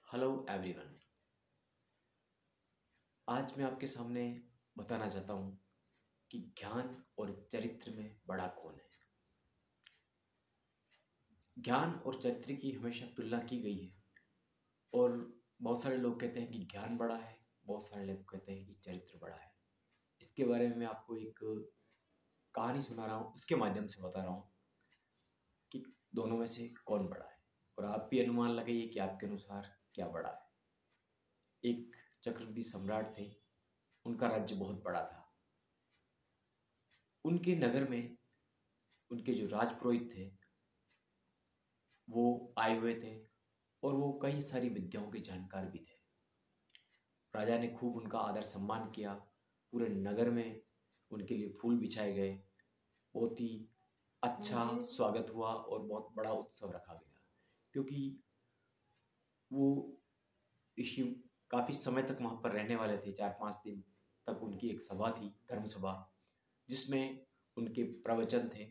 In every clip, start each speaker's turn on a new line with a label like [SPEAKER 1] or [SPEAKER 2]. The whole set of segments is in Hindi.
[SPEAKER 1] Hello everyone. आज मैं आपके सामने बताना चाहता हूँ कि ज्ञान और चरित्र में बड़ा कौन है। ज्ञान और चरित्र की हमेशा तुलना की गई है और बहुत सारे लोग कहते हैं कि ज्ञान बड़ा है, बहुत सारे लोग कहते हैं कि चरित्र बड़ा है। इसके बारे में मैं आपको एक कहानी सुना रहा हूँ, उसके माध्यम से बता रहा हूँ कि दोनों में से कौन बड़ा है और आप भी अनुमान लगाइए कि आपके अनुसार क्या बड़ा है। एक चक्रवर्ती सम्राट थे, उनका राज्य बहुत बड़ा था। उनके नगर में उनके जो राजपुरोहित थे वो आए हुए थे और वो कई सारी विद्याओं के जानकार भी थे। राजा ने खूब उनका आदर सम्मान किया। पूरे नगर में उनके लिए फूल बिछाए गए। बहुत ही अच्छा स्वागत हुआ और बहुत बड़ा उत्सव रखा गया, क्योंकि वो ऋषि काफी समय तक वहां पर रहने वाले थे। 4-5 दिन तक उनकी एक सभा थी, धर्म सभा, जिसमें उनके प्रवचन थे।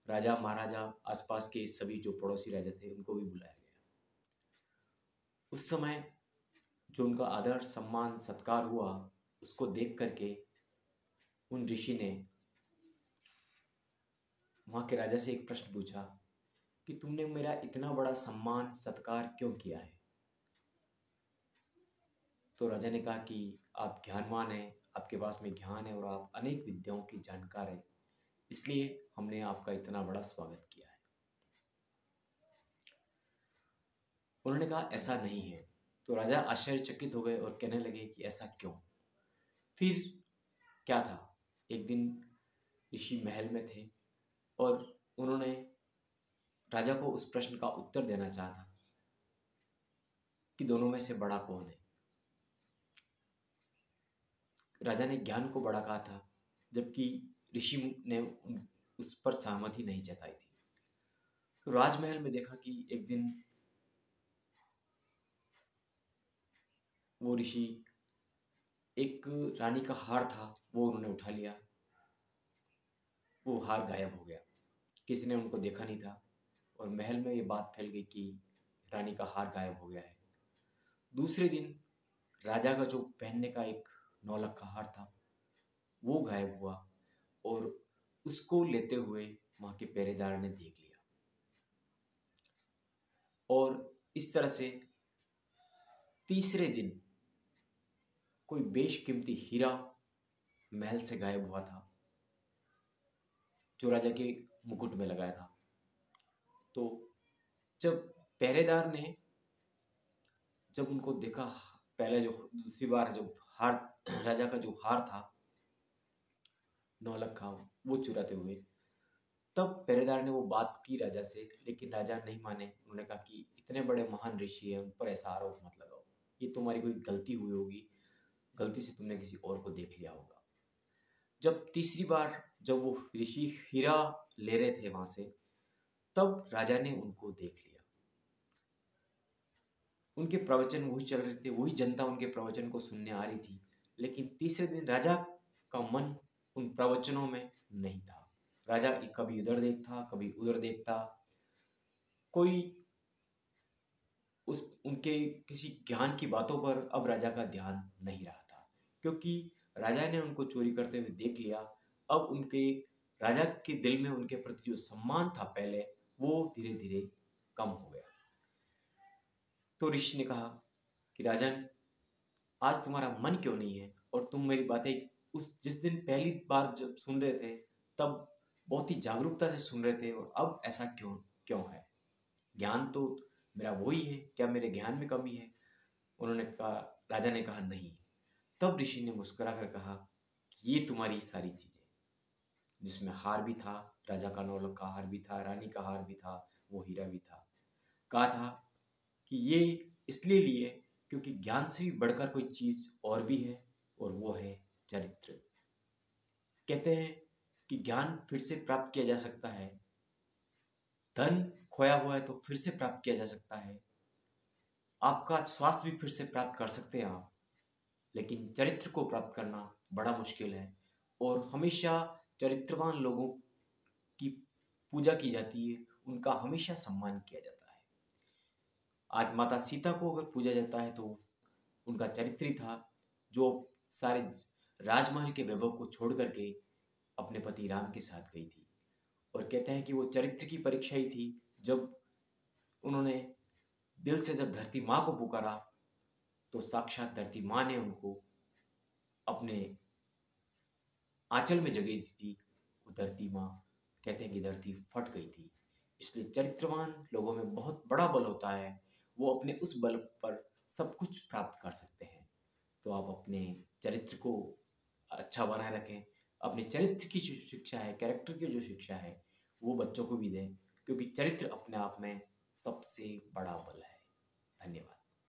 [SPEAKER 1] राजा महाराजा, आसपास के सभी जो पड़ोसी राजा थे, उनको भी बुलाया गया। उस समय जो उनका आदर सम्मान सत्कार हुआ, उसको देख करके उन ऋषि ने वहां के राजा से एक प्रश्न पूछा कि तुमने मेरा इतना बड़ा सम्मान सत्कार क्यों किया है। तो राजा ने कहा कि आप ज्ञानवान हैं, आपके पास में ज्ञान है और आप अनेक विद्याओं की जानकार हैं, इसलिए हमने आपका इतना बड़ा स्वागत किया है। उन्होंने कहा ऐसा नहीं है। तो राजा आश्चर्यचकित हो गए और कहने लगे कि ऐसा क्यों। फिर क्या था, एक दिन ऋषि महल में थे और उन्होंने राजा को उस प्रश्न का उत्तर देना चाहा था कि दोनों में से बड़ा कौन है। राजा ने ज्ञान को बड़ा कहा था, जबकि ऋषि ने उस पर सहमति नहीं जताई थी। तो राजमहल में देखा कि एक दिन वो ऋषि, एक रानी का हार था, वो उन्होंने उठा लिया। वो हार गायब हो गया, किसी ने उनको देखा नहीं था और महल में ये बात फैल गई कि रानी का हार गायब हो गया है। दूसरे दिन राजा का जो पहनने का एक 9 लाख का हार था वो गायब हुआ और उसको लेते हुए वहां के पहरेदार ने देख लिया। और इस तरह से तीसरे दिन कोई बेशकीमती हीरा महल से गायब हुआ था, जो राजा के मुकुट में लगाया था। तो जब पहरेदार ने जब उनको देखा, पहले जो दूसरी बार जब हार, राजा का जो हार था 9 लाख का, वो चुराते हुए, तब पहरेदार ने वो बात की राजा से, लेकिन राजा नहीं माने। उन्होंने कहा कि इतने बड़े महान ऋषि हैं, उन पर ऐसा आरोप मत लगाओ, ये तुम्हारी कोई गलती हुई होगी, गलती से तुमने किसी और को देख लिया होगा। जब तीसरी बार जब वो ऋषि हीरा ले रहे थे वहां से, तब राजा ने उनको देख लिया। उनके प्रवचन वही चल रहे थे, वही जनता उनके प्रवचन को सुनने आ रही थी, लेकिन तीसरे दिन राजा का मन उन प्रवचनों में नहीं था। राजा कभी इधर देखता, कभी उधर देखता। कोई उस उनके किसी ज्ञान की बातों पर अब राजा का ध्यान नहीं रहा था, क्योंकि राजा ने उनको चोरी करते हुए देख लिया। अब उनके राजा के दिल में उनके प्रति जो सम्मान था पहले, वो धीरे धीरे कम हो गया। तो ऋषि ने कहा कि राजन, आज तुम्हारा मन क्यों नहीं है और तुम मेरी बातें उस जिस दिन पहली बार जब सुन रहे थे तब बहुत ही जागरूकता से सुन रहे थे, और अब ऐसा क्यों क्यों है। ज्ञान तो मेरा वही है, क्या मेरे ज्ञान में कमी है। उन्होंने कहा, राजा ने कहा नहीं। तब ऋषि ने मुस्कुरा कर कहा कि ये तुम्हारी सारी चीजें, जिसमें हार भी था, राजा का 9 लाख का हार भी था, रानी का हार भी था, वो हीरा भी था, कहा था कि ये इसलिए लिए क्योंकि ज्ञान से भी बढ़कर कोई चीज और भी है, और वो है चरित्र। कहते हैं कि ज्ञान फिर से प्राप्त किया जा सकता है, धन खोया हुआ है तो फिर से प्राप्त किया जा सकता है, आपका स्वास्थ्य भी फिर से प्राप्त कर सकते हैं आप, लेकिन चरित्र को प्राप्त करना बड़ा मुश्किल है। और हमेशा चरित्रवान लोगों की पूजा की जाती है, उनका हमेशा सम्मान किया जाता है। आज माता सीता को अगर पूजा जाता है तो उनका चरित्र ही था जो सारे राजमहल के वैभव को छोड़ करके अपने पति राम के साथ गई थी। और कहते हैं कि वो चरित्र की परीक्षा ही थी। जब उन्होंने दिल से जब धरती माँ को पुकारा तो साक्षात धरती माँ ने उनको अपने आंचल में जगह दी थी। वो धरती माँ, कहते हैं कि धरती फट गई थी। इसलिए चरित्रवान लोगों में बहुत बड़ा बल होता है, वो अपने उस बल पर सब कुछ प्राप्त कर सकते हैं। तो आप अपने चरित्र को अच्छा बनाए रखें। अपने चरित्र की जो शिक्षा है, कैरेक्टर की जो शिक्षा है, वो बच्चों को भी दें, क्योंकि चरित्र अपने आप में सबसे बड़ा बल है। धन्यवाद।